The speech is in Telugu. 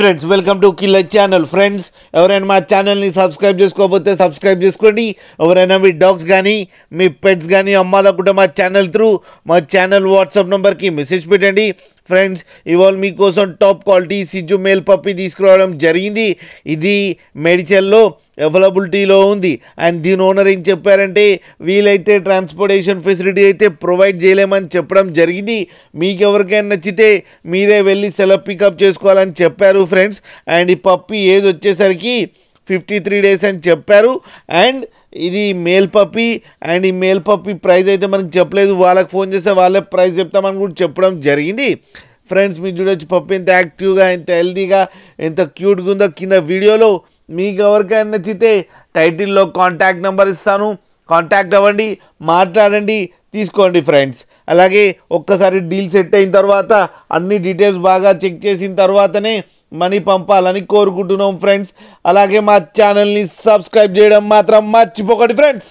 Friends welcome to killer channel. Friends ఎవరైనా మా ఛానల్ని సబ్స్క్రైబ్ చేసుకోకపోతే సబ్స్క్రైబ్ చేసుకోండి. ఎవరైనా మీ డాగ్స్ కానీ మీ పెట్స్ కానీ అమ్మాలనుకుంటే మా ఛానల్ త్రూ మా ఛానల్ వాట్సాప్ నెంబర్కి మెసేజ్ పెట్టండి. ఫ్రెండ్స్ ఇవాళ మీకోసం top quality Siju male puppy తీసుకురావడం జరిగింది. ఇది మెడిచల్లో అవైలబిలిటీలో ఉంది. అండ్ దీని ఓనర్ ఏం చెప్పారంటే వీలైతే ట్రాన్స్పోర్టేషన్ ఫెసిలిటీ అయితే ప్రొవైడ్ చేయలేమని చెప్పడం జరిగింది. మీకు ఎవరికైనా నచ్చితే మీరే వెళ్ళి సెలవు పికప్ చేసుకోవాలని చెప్పారు ఫ్రెండ్స్. అండ్ ఈ పప్పీ ఏజ్ వచ్చేసరికి 53 డేస్ అని చెప్పారు. అండ్ ఇది మేల్ పప్పీ. అండ్ ఈ మేల్ పప్పీ ప్రైస్ అయితే మనకు చెప్పలేదు. వాళ్ళకి ఫోన్ చేస్తే వాళ్ళే ప్రైస్ చెప్తామని కూడా చెప్పడం జరిగింది. ఫ్రెండ్స్ మీరు చూడొచ్చు పప్పీ ఎంత యాక్టివ్గా, ఎంత హెల్తీగా, ఎంత క్యూట్గా ఉందో కింద వీడియోలో. మీకు ఎవరికైనా నచ్చితే టైటిల్లో కాంటాక్ట్ నెంబర్ ఇస్తాను, కాంటాక్ట్ అవ్వండి, మాట్లాడండి, తీసుకోండి ఫ్రెండ్స్. అలాగే ఒక్కసారి డీల్ సెట్ అయిన తర్వాత అన్ని డీటెయిల్స్ బాగా చెక్ చేసిన తర్వాతనే మనీ పంపాలని కోరుకుంటున్నాం ఫ్రెండ్స్. అలాగే మా ఛానల్ని సబ్స్క్రైబ్ చేయడం మాత్రం మర్చిపోకండి ఫ్రెండ్స్.